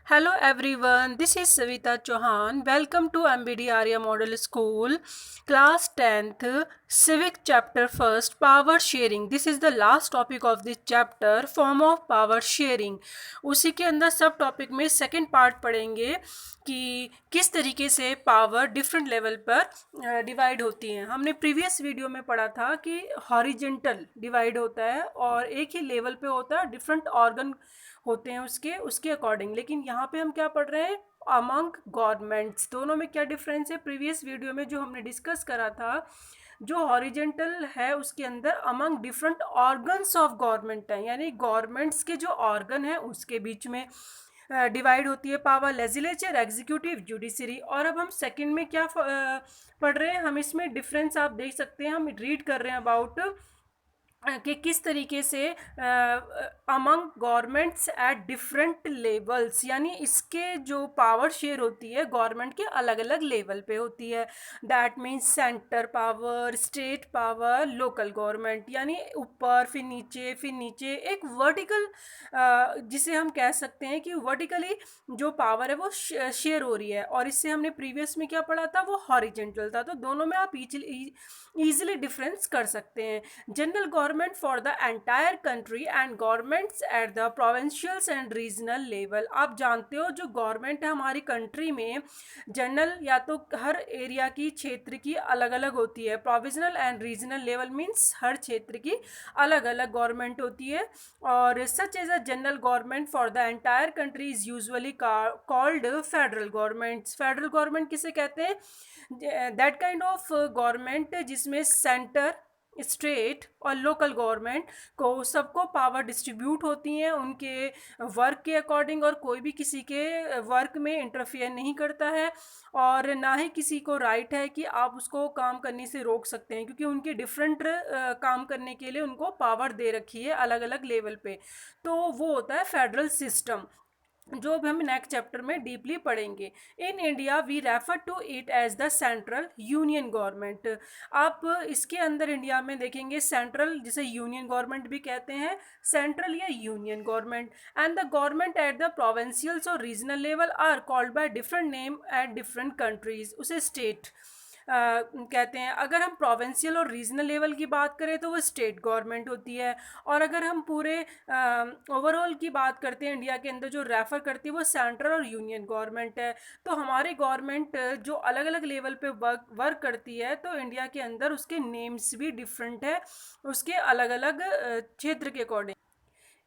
Hello everyone, this is Savita Chauhan. Welcome to MBD Arya Model School, Class 10th, Civic Chapter 1st, Power Sharing. This is the last topic of this chapter, Form of Power Sharing. उसी के अंदर सब topic में second part पढ़ेंगे कि किस तरीके से पावर डिफरेंट लेवल पर डिवाइड होती है। हमने प्रीवियस वीडियो में पढ़ा था कि हॉरिजेंटल डिवाइड होता है और एक ही लेवल पे होता है, डिफरेंट ऑर्गन होते हैं उसके अकॉर्डिंग। लेकिन यहाँ पे हम क्या पढ़ रहे हैं, अमंग गवर्नमेंट्स। दोनों में क्या डिफरेंस है? प्रीवियस वीडियो में जो हमने डिस्कस करा था, जो हॉरिजेंटल है उसके अंदर among different organs of government है, यानी गवर्नमेंट्स के जो ऑर्गन है उसके बीच में डिवाइड होती है पावर, लेजिस्लेचर, एग्जीक्यूटिव, जुडिशरी। और अब हम सेकंड में क्या पढ़ रहे हैं, हम इसमें डिफरेंस आप देख सकते हैं, हम रीड कर रहे हैं अबाउट कि किस तरीके से among governments at different levels, यानी इसके जो पावर शेयर होती है गवर्नमेंट के अलग अलग लेवल पे होती है। That means centre power, state power, local government, यानी ऊपर फिर नीचे एक वर्टिकल, जिसे हम कह सकते हैं कि वर्टिकली जो पावर है वो शेयर हो रही है। और इससे हमने प्रीवियस में क्या पढ़ा था, वो हॉरिजेंटल था। तो दोनों में आप इजीली डिफरेंस कर सकते हैं। General government for the entire country and governments at the provincials and regional level. आप जानते हो जो गवर्नमेंट है हमारी कंट्री में, जनरल या तो हर एरिया की, क्षेत्र की अलग अलग होती है। Provisional and regional level means हर क्षेत्र की अलग अलग गवर्नमेंट होती है। और such as a general government for the entire country is usually called federal government. Federal government किसे कहते हैं? दैट काइंड ऑफ गवर्नमेंट जिसमें सेंटर, स्टेट और लोकल गवर्नमेंट को सबको पावर डिस्ट्रीब्यूट होती हैं उनके वर्क के अकॉर्डिंग, और कोई भी किसी के वर्क में इंटरफेयर नहीं करता है, और ना ही किसी को राइट है कि आप उसको काम करने से रोक सकते हैं, क्योंकि उनके डिफरेंट काम करने के लिए उनको पावर दे रखी है अलग अलग लेवल पे। तो वो होता है फेडरल सिस्टम, जो अब हम नेक्स्ट चैप्टर में डीपली पढ़ेंगे। In India we refer to it as the central union government. आप इसके अंदर इंडिया में देखेंगे सेंट्रल, जिसे यूनियन गवर्नमेंट भी कहते हैं, सेंट्रल या union government. And the government at the provincials और regional level are called by different name at different countries. उसे स्टेट कहते हैं। अगर हम प्रोविंशियल और रीजनल लेवल की बात करें तो वो स्टेट गवर्नमेंट होती है। और अगर हम पूरे ओवरऑल की बात करते हैं इंडिया के अंदर, जो रेफर करती है वो सेंट्रल और यूनियन गवर्नमेंट है। तो हमारी गवर्नमेंट जो अलग अलग लेवल पे वर्क करती है, तो इंडिया के अंदर उसके नेम्स भी डिफरेंट है उसके अलग अलग क्षेत्र के according.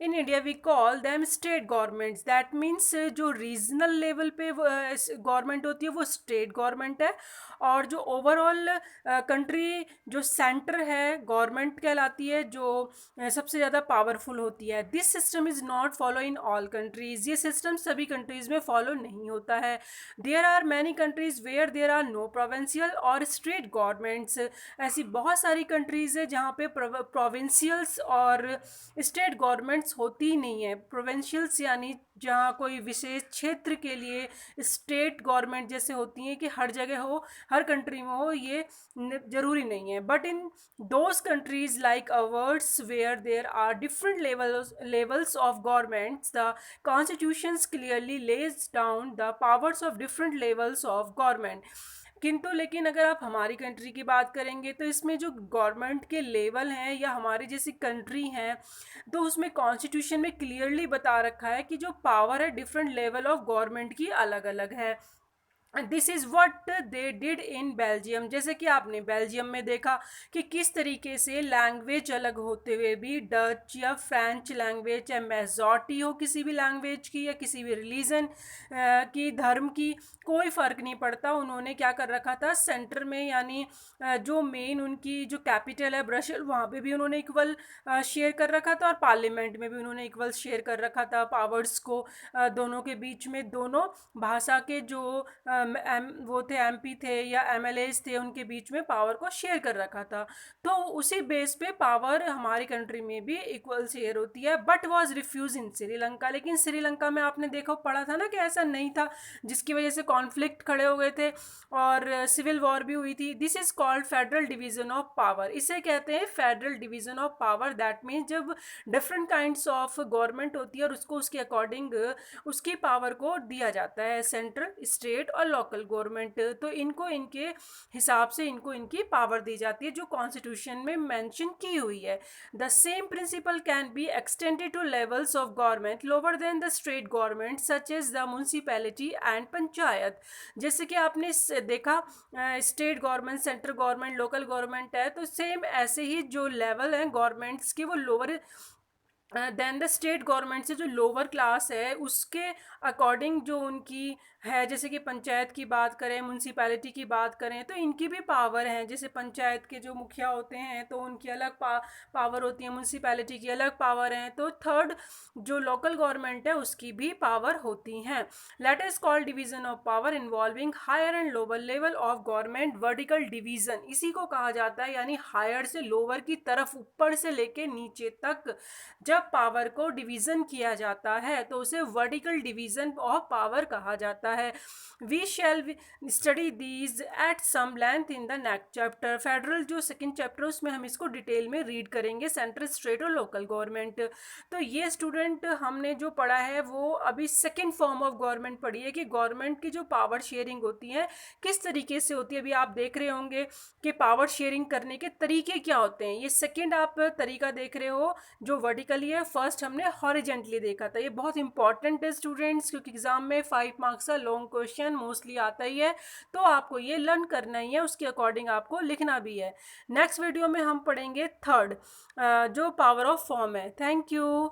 In India we call them state governments. That means जो रीजनल लेवल पे गवर्नमेंट होती है वो स्टेट गवर्नमेंट है, और जो ओवरऑल कंट्री जो सेंटर है गवर्नमेंट कहलाती है, जो सबसे ज़्यादा पावरफुल होती है। This system is not follow in all countries. ये सिस्टम सभी कंट्रीज़ में फॉलो नहीं होता है। There are many countries where there are no provincial और स्टेट गवर्नमेंट्स। ऐसी बहुत सारी कंट्रीज़ है जहाँ पे प्रोविंशियल्स और स्टेट गवर्नमेंट्स होती ही नहीं है। प्रोविंशियल्स यानी जहाँ कोई विशेष क्षेत्र के लिए स्टेट गवर्नमेंट जैसे होती हैं कि हर जगह हो, हर कंट्री में हो, ये ज़रूरी नहीं है। But in those countries like ours where there are different levels of governments, the constitutions clearly lays down the powers of different levels of government. किंतु लेकिन अगर आप हमारी कंट्री की बात करेंगे तो इसमें जो गवर्नमेंट के लेवल हैं या हमारी जैसी कंट्री हैं, तो उसमें कॉन्स्टिट्यूशन में क्लियरली बता रखा है कि जो पावर है डिफरेंट लेवल ऑफ गवर्नमेंट की अलग अलग है। This is what they did in Belgium. जैसे कि आपने बेल्जियम में देखा कि किस तरीके से लैंग्वेज अलग होते हुए भी डच या फ्रेंच लैंग्वेज या मेजॉरिटी हो किसी भी लैंग्वेज की या किसी भी रिलीजन की, धर्म की, कोई फ़र्क नहीं पड़ता। उन्होंने क्या कर रखा था सेंटर में, यानी जो मेन उनकी जो कैपिटल है ब्रसेल, वहाँ पे भी उन्होंने इक्वल शेयर कर रखा था, और पार्लियामेंट में भी उन्होंने इक्वल शेयर कर रखा था पावर्स को दोनों के बीच में। दोनों भाषा के जो वो थे एमपी थे या एमएलएज थे, उनके बीच में पावर को शेयर कर रखा था। तो उसी बेस पे पावर हमारी कंट्री में भी इक्वल शेयर होती है, but was refuge in Sri Lanka. लेकिन श्रीलंका में आपने देखा पढ़ा था ना कि ऐसा नहीं था, जिसकी वजह से कॉन्फ्लिक्ट खड़े हो गए थे और सिविल वॉर भी हुई थी। This is called federal division of power. इसे कहते हैं federal division of power. That means जब डिफरेंट काइंड्स ऑफ गवर्नमेंट होती है और उसको उसके अकॉर्डिंग उसकी पावर को दिया जाता है, सेंट्रल, स्टेट और लोकल गवर्नमेंट। तो इनको इनके हिसाब से इनको इनकी पावर दी जाती है जो कॉन्स्टिट्यूशन में मेंशन की हुई है। The same principle can be extended to levels of government lower than the state government such as the municipality and panchayat. जैसे कि आपने देखा state government, central government, local government है, तो सेम ऐसे ही जो लेवल हैं गवर्नमेंट्स के वो lower than the state government से जो लोअर क्लास है उसके अकॉर्डिंग जो उनकी है, जैसे कि पंचायत की बात करें, म्यूनसिपैलिटी की बात करें, तो इनकी भी पावर हैं। जैसे पंचायत के जो मुखिया होते हैं तो उनकी अलग पावर होती है, म्यूनसिपैलिटी की अलग पावर हैं। तो थर्ड जो लोकल गवर्नमेंट है उसकी भी पावर होती हैं। Let us call division of power involving higher and lower level of government vertical division. इसी को कहा जाता है, यानी हायर से लोअर की तरफ, ऊपर से लेके नीचे तक जब पावर को डिवीजन किया जाता है तो उसे वर्टिकल डिवीजन ऑफ पावर कहा जाता है। We shall study these at some length in the next chapter. Federal जो सेकंड चैप्टर उसमें हम इसको डिटेल में रीड करेंगे, सेंट्रल, स्टेट और लोकल गवर्नमेंट। तो ये स्टूडेंट हमने जो पढ़ा है वो अभी सेकंड फॉर्म ऑफ गवर्नमेंट पढ़ी है कि गवर्नमेंट की जो पावर शेयरिंग होती है किस तरीके से होती है। अभी आप देख रहे होंगे कि पावर शेयरिंग करने के तरीके क्या होते हैं। ये सेकंड आप तरीका देख रहे हो जो वर्टिकली है, फर्स्ट हमने हॉरिजेंटली देखा था। ये बहुत इंपॉर्टेंट है स्टूडेंट्स, क्योंकि एग्जाम में 5 मार्क्स का लॉन्ग क्वेश्चन मोस्टली आता ही है, तो आपको ये लर्न करना ही है, उसके अकॉर्डिंग आपको लिखना भी है। नेक्स्ट वीडियो में हम पढ़ेंगे थर्ड जो पावर ऑफ फॉर्म है। Thank you.